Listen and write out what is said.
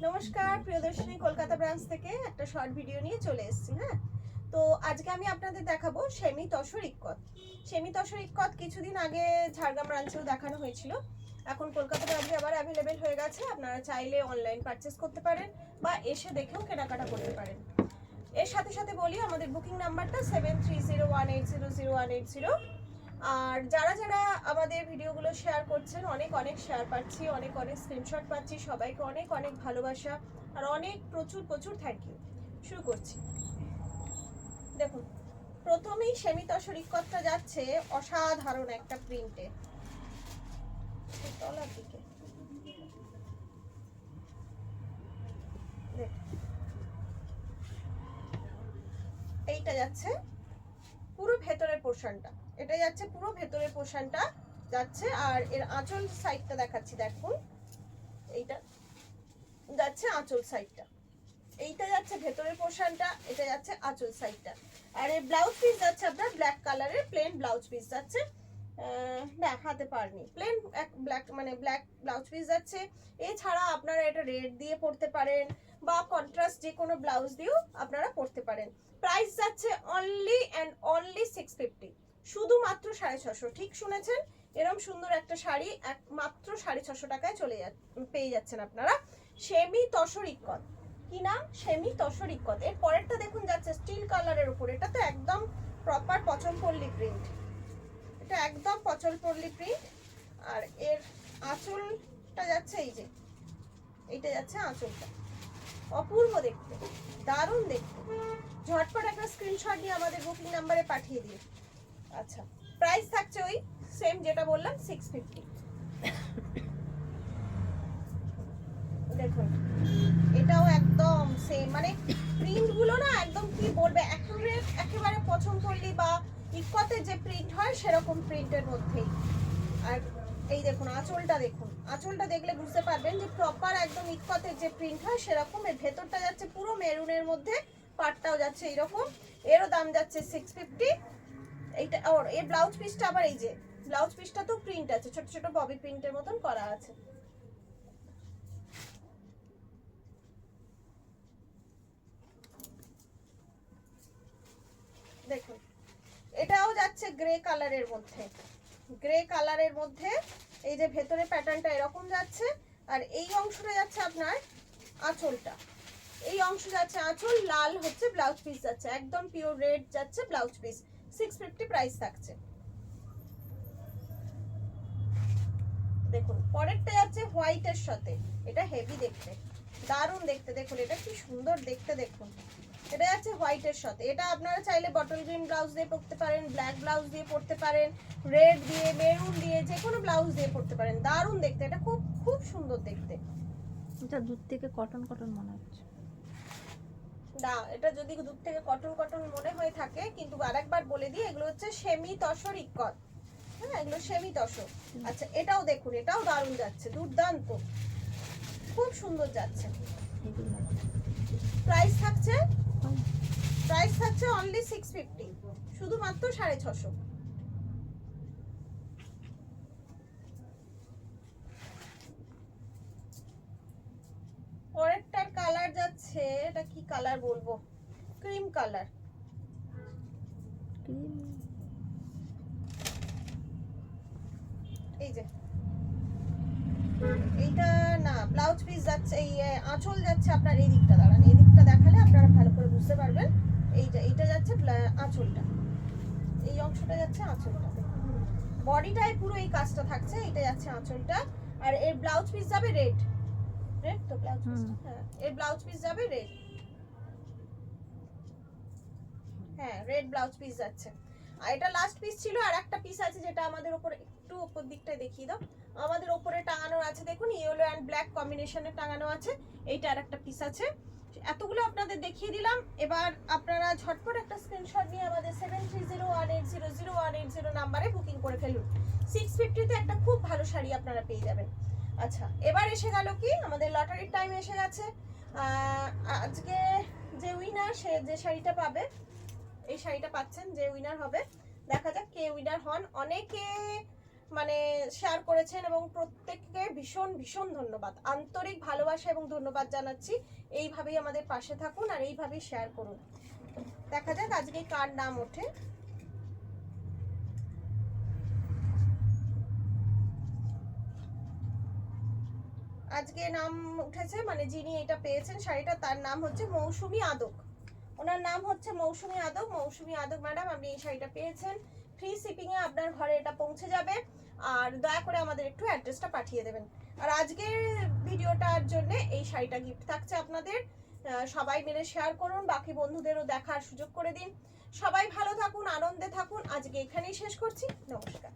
নমস্কার প্রিয়দর্শিনী কলকাতা ব্রাঞ্চ থেকে একটা শর্ট ভিডিও নিয়ে চলে এসেছি। হ্যাঁ, তো আজকে আমি আপনাদের দেখাবো সেমি তসর ইক্কত। সেমি তসর ইক্কত কিছুদিন আগে ঝাড়গ্রাম ব্রাঞ্চেও দেখানো হয়েছিল, এখন কলকাতা ব্রাঞ্চে আবার অ্যাভেলেবেল হয়ে গেছে। আপনারা চাইলে অনলাইন পারচেস করতে পারেন বা এসে দেখেও কেনাকাটা করতে পারেন। এর সাথে সাথে বলি আমাদের বুকিং নাম্বারটা 7301800180। আর যারা যারা আমাদের ভিডিওগুলো শেয়ার করছেন, অনেক অনেক শেয়ার পাচ্ছি, অনেক অনেক স্ক্রিনশট পাচ্ছি, সবাইকে অনেক অনেক ভালোবাসা আর অনেক প্রচুর প্রচুর থ্যাংক ইউ। শুরু করছি। দেখুন, প্রথমেই সেমি তসর ইক্কতটা যাচ্ছে অসাধারণ একটা প্রিন্টে, তলার দিকে এইটা যাচ্ছে পুরো ভেতরের পোর্শনটা, এটা যাচ্ছে পুরো ভেতরের পোর্শনটা যাচ্ছে। আর এর আঁচল সাইডটা দেখাচ্ছি, দেখুন এইটা যাচ্ছে আঁচল সাইডটা, এইটা যাচ্ছে ভেতরের পোর্শনটা, এটা যাচ্ছে আঁচল সাইডটা। আর এই ব্লাউজ পিস যাচ্ছে আপনার ব্ল্যাক কালারের প্লেন ব্লাউজ পিস যাচ্ছে, দেখাতে পারিনি, প্লেন ব্ল্যাক মানে ব্ল্যাক ব্লাউজ পিস যাচ্ছে। এছাড়া আপনারা এটা রেড দিয়ে পরতে পারেন বা কন্ট্রাস্ট যে কোনো ব্লাউজ দিয়েও আপনারা পরতে পারেন। প্রাইস যাচ্ছে অনলি অ্যান্ড অনলি 650, শুধুমাত্র 650। ঠিক শুনেছেন, এরকম সুন্দর একটা শাড়ি মাত্র 650 টাকায় পেয়ে যাচ্ছেন আপনারা। সেমি তসর ইক্কত, কি নাম? সেমি তসর ইক্কত। এর পরেরটা দেখুন যাচ্ছে স্টিল কালারের উপর, এটা তো একদম প্রপার পচনপল্লী প্রিন্ট, এটা একদম পচনপল্লী প্রিন্ট। আর এর আঁচলটা যাচ্ছে এই যে, এইটা যাচ্ছে আঁচলটা, অপূর্ব দেখতে, দারুণ দেখতে। ঝটপট একটা স্ক্রিনশট নিয়ে আমাদের বুকিং নাম্বারে পাঠিয়ে দিন। আচ্ছা, প্রাইস থাকছে ওই সেম যেটা বললাম 650। দেখুন এটাও একদম সেম, মানে প্রিন্ট গুলো না একদম কি বলবে, একেবারে পছন্দলি বা ইক্কতের যে প্রিন্ট হয় সেরকম প্রিন্টের মধ্যেই। আর এই দেখুন আঁচলটা, দেখুন আঁচলটা দেখলে বুঝতে পারবেন যে প্রপার একদম ইক্কতের যে প্রিন্ট হয় সেরকম। এর ভেতরটা যাচ্ছে পুরো মেরুনের মধ্যে, পাটটাও যাচ্ছে এইরকম, এরও দাম যাচ্ছে 650। এইটা ওর এই ব্লাউজ পিসটা আবার এই যে ব্লাউজ পিসটা তো প্রিন্ট আছে, ছোট ছোট ববি প্রিন্টের মতন করা আছে। দেখুন এটাও যাচ্ছে গ্রে কালারের মধ্যে, গ্রে কালারের মধ্যে এই যে ভেতরে প্যাটার্নটা এরকম যাচ্ছে। আর এই অংশটা যাচ্ছে আপনার আঁচলটা, এই অংশ যাচ্ছে আঁচল, লাল হচ্ছে ব্লাউজ পিস যাচ্ছে, একদম পিওর রেড যাচ্ছে ব্লাউজ পিস। 650 প্রাইস থাকছে। দেখুন পরেরটা যাচ্ছে হোয়াইটের সাথে, এটা হেভি দেখতে, দারুণ দেখতে। দেখুন এটা কি সুন্দর দেখতে, দেখুন এটা যাচ্ছে হোয়াইটের সাথে। এটা আপনারা চাইলে বটল গ্রিন ব্লাউজ দিয়ে পরতে পারেন, ব্ল্যাক ব্লাউজ দিয়ে পরতে পারেন, রেড দিয়ে, মেরুন দিয়ে, যে কোনো ব্লাউজ দিয়ে পরতে পারেন, দারুণ দেখতে, এটা খুব খুব সুন্দর দেখতে। এটা দূর থেকে কটন কটন মনে হচ্ছে না, এটা যদি দূর থেকে কটন কটন মনে হয়ে থাকে, কিন্তু আরেকবার বলে দিই এগুলো হচ্ছে সেমি তসর ইক্কত। হ্যাঁ, এগুলো সেমি তসর। আচ্ছা এটাও দেখুন, এটাও দারুণ যাচ্ছে, দুর্দান্ত, খুব সুন্দর যাচ্ছে। প্রাইস থাকছে, প্রাইস থাকছে অনলি 650, শুধুমাত্র 650। পরেরটার কালার যাচ্ছে, এটা কি কালার বলবো, ক্রিম কালার। এই যে এইটা না, ব্লাউজ পিস যাচ্ছে, এই আঁচল যাচ্ছে আপনার এই দিকটা, দাঁড়ান এই দিকটা দেখালে আপনারা ভালো করে বুঝতে পারবেন। এইটা যাচ্ছে আঁচলটা, এই অংশটা যাচ্ছে আঁচলটা, বডিটায় পুরো এই কাজটা থাকছে, এটা যাচ্ছে আঁচলটা। আর এর ব্লাউজ পিস যাবে রেড, রেড তো ব্লাউজ পিস, হ্যাঁ এর ব্লাউজ পিস যাবে রেড, হ্যাঁ রেড ব্লাউজ পিস যাচ্ছে। আর এটা লাস্ট পিস ছিল, আর একটা পিস আছে যেটা আমাদের উপরে, একটু উপর দিকটায় দেখিয়ে দাও, আমাদের উপরে টাঙানো আছে, দেখুন ইয়েলো অ্যান্ড ব্ল্যাক কম্বিনেশনে টাঙানো আছে, এইটা আর একটা পিস আছে। এতগুলো আপনাদের দেখিয়ে দিলাম। এবার আপনারা ঝটপট একটা স্ক্রিনশট নিয়ে আমাদের 7301800180 নাম্বারে বুকিং করে ফেলুন। 650 তে একটা খুব ভালো শাড়ি আপনারা পেয়ে যাবেন। আচ্ছা এবার এসে গেল কি, আমাদের লটারির টাইম এসে গেছে। আজকে যে উইনার, সে যে শাড়িটা পাবে, এই শাড়িটা পাচ্ছেন, যে উইনার হবে, দেখা যাক কে উইনার হন। অনেকে মানে শেয়ার করেছেন এবং প্রত্যেককে ভীষণ ভীষণ ধন্যবাদ, আন্তরিক ভালোবাসা এবং ধন্যবাদ জানাচ্ছি। এইভাবেই আমাদের পাশে থাকুন আর এইভাবেই শেয়ার করুন। দেখা যাক আজকে কার নাম ওঠে। আজকে নাম উঠেছে, মানে যিনি এটা পেয়েছেন শাড়িটা, তার নাম হচ্ছে মৌসুমী আদক। ওনার নাম হচ্ছে মৌসুমী আদক। মৌসুমী আদক ম্যাডাম, আপনি এই শাড়িটা পেয়েছেন। ফ্রি শিপিং এ আপনার ঘরে এটা পৌঁছে যাবে। আর দয়া করে আমাদের একটু অ্যাড্রেসটা পাঠিয়ে দেবেন। আর আজকের ভিডিওটার জন্য এই শাড়িটা গিফট থাকছে আপনাদের। সবাই মিলে শেয়ার করুন, বাকি বন্ধুদেরও দেখার সুযোগ করে দিন। সবাই ভালো থাকুন, আনন্দে থাকুন। আজকে এখানেই শেষ করছি। নমস্কার।